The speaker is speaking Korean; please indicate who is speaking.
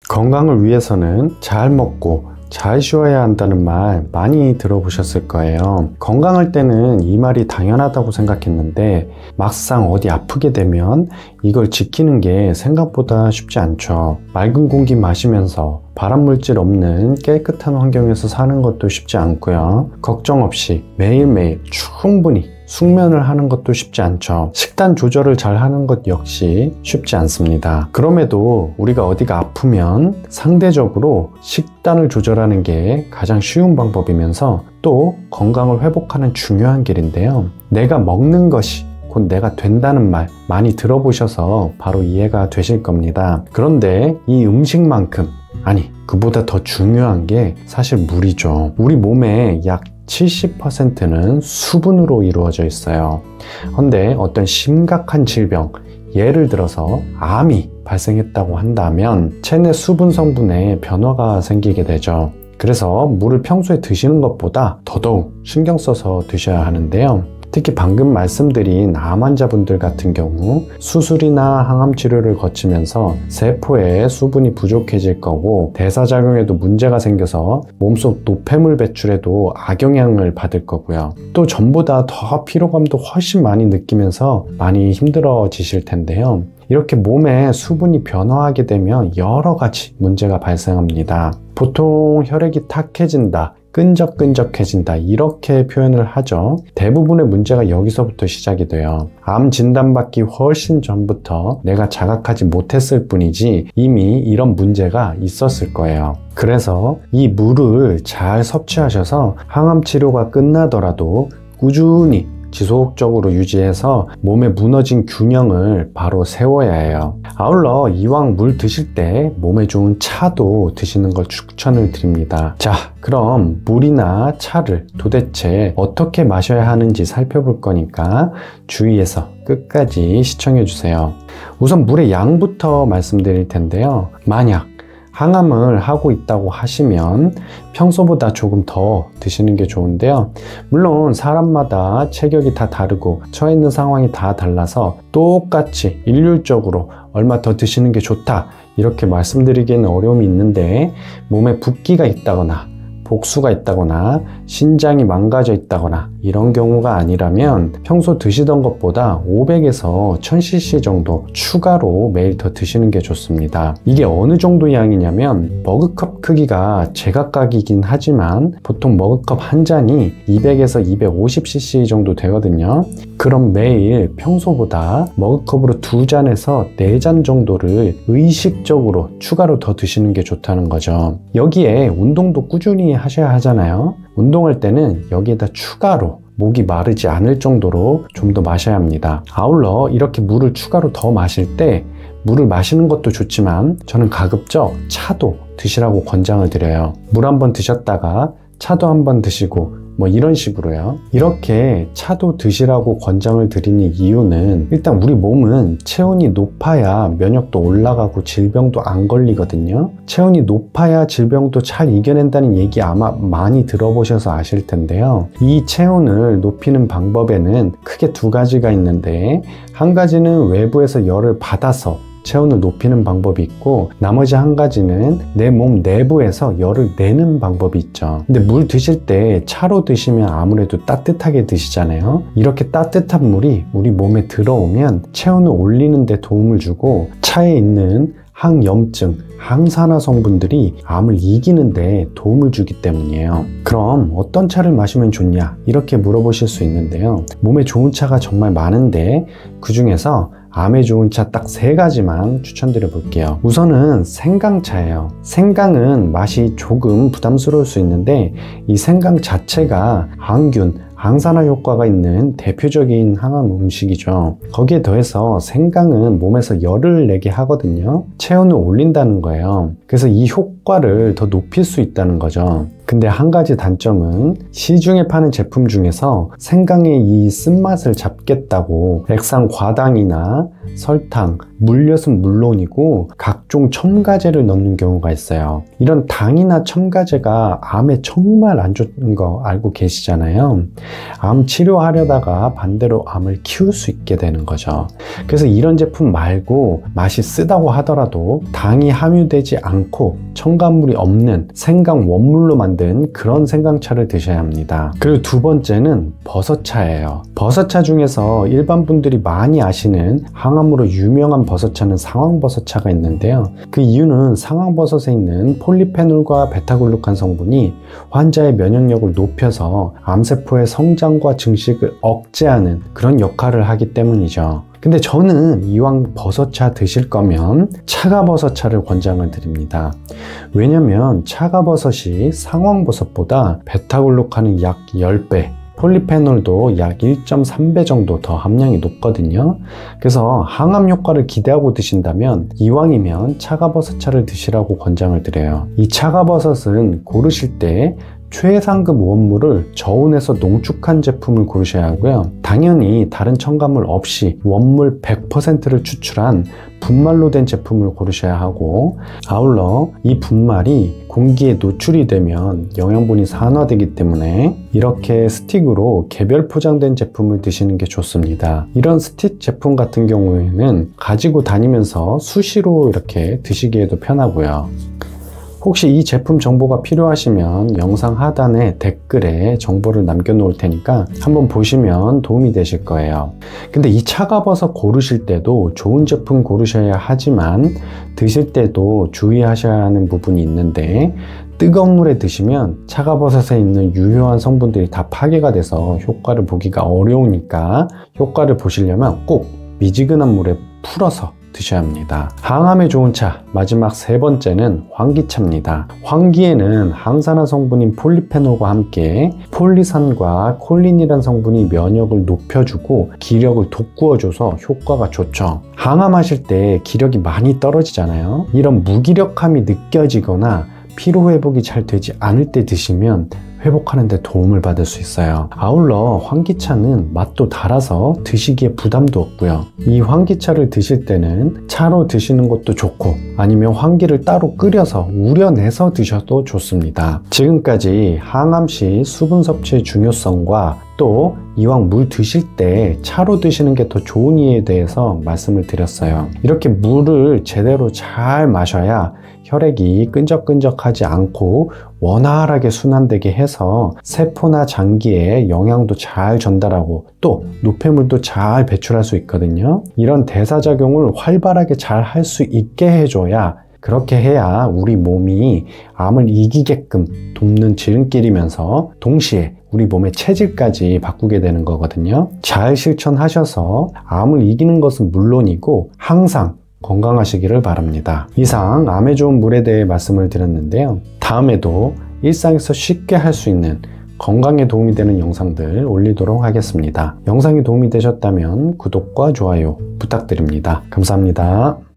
Speaker 1: 건강을 위해서는 잘 먹고 잘 쉬어야 한다는 말 많이 들어보셨을 거예요. 건강할 때는 이 말이 당연하다고 생각했는데 막상 어디 아프게 되면 이걸 지키는 게 생각보다 쉽지 않죠. 맑은 공기 마시면서 발암물질 없는 깨끗한 환경에서 사는 것도 쉽지 않고요. 걱정 없이 매일매일 충분히 숙면을 하는 것도 쉽지 않죠. 식단 조절을 잘 하는 것 역시 쉽지 않습니다. 그럼에도 우리가 어디가 아프면 상대적으로 식단을 조절하는 게 가장 쉬운 방법이면서 또 건강을 회복하는 중요한 길인데요. 내가 먹는 것이 곧 내가 된다는 말 많이 들어보셔서 바로 이해가 되실 겁니다. 그런데 이 음식만큼, 아니 그보다 더 중요한 게 사실 물이죠. 우리 몸에 약 70%는 수분으로 이루어져 있어요. 그런데 어떤 심각한 질병, 예를 들어서 암이 발생했다고 한다면 체내 수분 성분에 변화가 생기게 되죠. 그래서 물을 평소에 드시는 것보다 더더욱 신경 써서 드셔야 하는데요. 특히 방금 말씀드린 암 환자분들 같은 경우 수술이나 항암 치료를 거치면서 세포에 수분이 부족해질 거고 대사작용에도 문제가 생겨서 몸속 노폐물 배출에도 악영향을 받을 거고요. 또 전보다 더 피로감도 훨씬 많이 느끼면서 많이 힘들어지실 텐데요. 이렇게 몸에 수분이 변화하게 되면 여러 가지 문제가 발생합니다. 보통 혈액이 탁해진다, 끈적끈적해진다 이렇게 표현을 하죠. 대부분의 문제가 여기서부터 시작이 돼요. 암 진단받기 훨씬 전부터 내가 자각하지 못했을 뿐이지 이미 이런 문제가 있었을 거예요. 그래서 이 물을 잘 섭취하셔서 항암 치료가 끝나더라도 꾸준히 지속적으로 유지해서 몸에 무너진 균형을 바로 세워야 해요. 아울러 이왕 물 드실 때 몸에 좋은 차도 드시는 걸 추천을 드립니다. 자, 그럼 물이나 차를 도대체 어떻게 마셔야 하는지 살펴볼 거니까 주의해서 끝까지 시청해 주세요. 우선 물의 양부터 말씀드릴 텐데요. 만약 항암을 하고 있다고 하시면 평소보다 조금 더 드시는 게 좋은데요. 물론 사람마다 체격이 다 다르고 처해 있는 상황이 다 달라서 똑같이 일률적으로 얼마 더 드시는 게 좋다 이렇게 말씀드리기에는 어려움이 있는데 몸에 붓기가 있다거나 복수가 있다거나 신장이 망가져 있다거나 이런 경우가 아니라면 평소 드시던 것보다 500에서 1000cc 정도 추가로 매일 더 드시는 게 좋습니다. 이게 어느 정도 양이냐면 머그컵 크기가 제각각이긴 하지만 보통 머그컵 한 잔이 200에서 250cc 정도 되거든요. 그럼 매일 평소보다 머그컵으로 2잔에서 4잔 정도를 의식적으로 추가로 더 드시는 게 좋다는 거죠. 여기에 운동도 꾸준히 하셔야 하잖아요. 운동할 때는 여기에다 추가로 목이 마르지 않을 정도로 좀 더 마셔야 합니다. 아울러 이렇게 물을 추가로 더 마실 때 물을 마시는 것도 좋지만 저는 가급적 차도 드시라고 권장을 드려요. 물 한 번 드셨다가 차도 한 번 드시고 뭐 이런 식으로요. 이렇게 차도 드시라고 권장을 드리는 이유는 일단 우리 몸은 체온이 높아야 면역도 올라가고 질병도 안 걸리거든요. 체온이 높아야 질병도 잘 이겨낸다는 얘기 아마 많이 들어보셔서 아실 텐데요. 이 체온을 높이는 방법에는 크게 두 가지가 있는데 한 가지는 외부에서 열을 받아서 체온을 높이는 방법이 있고 나머지 한 가지는 내 몸 내부에서 열을 내는 방법이 있죠. 근데 물 드실 때 차로 드시면 아무래도 따뜻하게 드시잖아요. 이렇게 따뜻한 물이 우리 몸에 들어오면 체온을 올리는 데 도움을 주고 차에 있는 항염증, 항산화 성분들이 암을 이기는 데 도움을 주기 때문이에요. 그럼 어떤 차를 마시면 좋냐? 이렇게 물어보실 수 있는데요. 몸에 좋은 차가 정말 많은데 그 중에서 암에 좋은 차 딱 3가지만 추천드려 볼게요. 우선은 생강차예요. 생강은 맛이 조금 부담스러울 수 있는데 이 생강 자체가 항균, 항산화 효과가 있는 대표적인 항암 음식이죠. 거기에 더해서 생강은 몸에서 열을 내게 하거든요. 체온을 올린다는 거예요. 그래서 이 효과 효과를 더 높일 수 있다는 거죠. 근데 한 가지 단점은 시중에 파는 제품 중에서 생강의 이 쓴맛을 잡겠다고 액상 과당이나 설탕, 물엿은 물론이고 각종 첨가제를 넣는 경우가 있어요. 이런 당이나 첨가제가 암에 정말 안 좋은 거 알고 계시잖아요. 암 치료하려다가 반대로 암을 키울 수 있게 되는 거죠. 그래서 이런 제품 말고 맛이 쓰다고 하더라도 당이 함유되지 않고 첨가물이 없는 생강 원물로 만든 그런 생강차를 드셔야 합니다. 그리고 두 번째는 버섯차예요. 버섯차 중에서 일반 분들이 많이 아시는 항암으로 유명한 버섯차는 상황버섯차가 있는데요. 그 이유는 상황버섯에 있는 폴리페놀과 베타글루칸 성분이 환자의 면역력을 높여서 암세포의 성장과 증식을 억제하는 그런 역할을 하기 때문이죠. 근데 저는 이왕 버섯차 드실 거면 차가버섯차를 권장을 드립니다. 왜냐면 차가버섯이 상황버섯보다 베타글루칸은 약 10배, 폴리페놀도 약 1.3배 정도 더 함량이 높거든요. 그래서 항암 효과를 기대하고 드신다면 이왕이면 차가버섯차를 드시라고 권장을 드려요. 이 차가버섯은 고르실 때 최상급 원물을 저온에서 농축한 제품을 고르셔야 하고요. 당연히 다른 첨가물 없이 원물 100%를 추출한 분말로 된 제품을 고르셔야 하고, 아울러 이 분말이 공기에 노출이 되면 영양분이 산화되기 때문에 이렇게 스틱으로 개별 포장된 제품을 드시는 게 좋습니다. 이런 스틱 제품 같은 경우에는 가지고 다니면서 수시로 이렇게 드시기에도 편하고요. 혹시 이 제품 정보가 필요하시면 영상 하단에 댓글에 정보를 남겨 놓을 테니까 한번 보시면 도움이 되실 거예요. 근데 이 차가버섯 고르실 때도 좋은 제품 고르셔야 하지만 드실 때도 주의하셔야 하는 부분이 있는데, 뜨거운 물에 드시면 차가버섯에 있는 유효한 성분들이 다 파괴가 돼서 효과를 보기가 어려우니까 효과를 보시려면 꼭 미지근한 물에 풀어서 드셔야 합니다. 항암에 좋은 차, 마지막 세 번째는 환기차입니다. 환기에는 항산화 성분인 폴리페놀과 함께 폴리산과 콜린이라는 성분이 면역을 높여주고 기력을 돋구어줘서 효과가 좋죠. 항암하실 때 기력이 많이 떨어지잖아요. 이런 무기력함이 느껴지거나 피로회복이 잘 되지 않을 때 드시면 회복하는 데 도움을 받을 수 있어요. 아울러 환기차는 맛도 달아서 드시기에 부담도 없고요. 이 환기차를 드실 때는 차로 드시는 것도 좋고 아니면 환기를 따로 끓여서 우려내서 드셔도 좋습니다. 지금까지 항암 시 수분 섭취의 중요성과 또 이왕 물 드실 때 차로 드시는 게 더 좋은 이유에 대해서 말씀을 드렸어요. 이렇게 물을 제대로 잘 마셔야 혈액이 끈적끈적하지 않고 원활하게 순환되게 해서 세포나 장기에 영양도 잘 전달하고 또 노폐물도 잘 배출할 수 있거든요. 이런 대사작용을 활발하게 잘 할 수 있게 해줘야, 그렇게 해야 우리 몸이 암을 이기게끔 돕는 지름길이면서 동시에 우리 몸의 체질까지 바꾸게 되는 거거든요. 잘 실천하셔서 암을 이기는 것은 물론이고 항상 건강하시기를 바랍니다. 이상 암에 좋은 물에 대해 말씀을 드렸는데요. 다음에도 일상에서 쉽게 할 수 있는 건강에 도움이 되는 영상들 올리도록 하겠습니다. 영상이 도움이 되셨다면 구독과 좋아요 부탁드립니다. 감사합니다.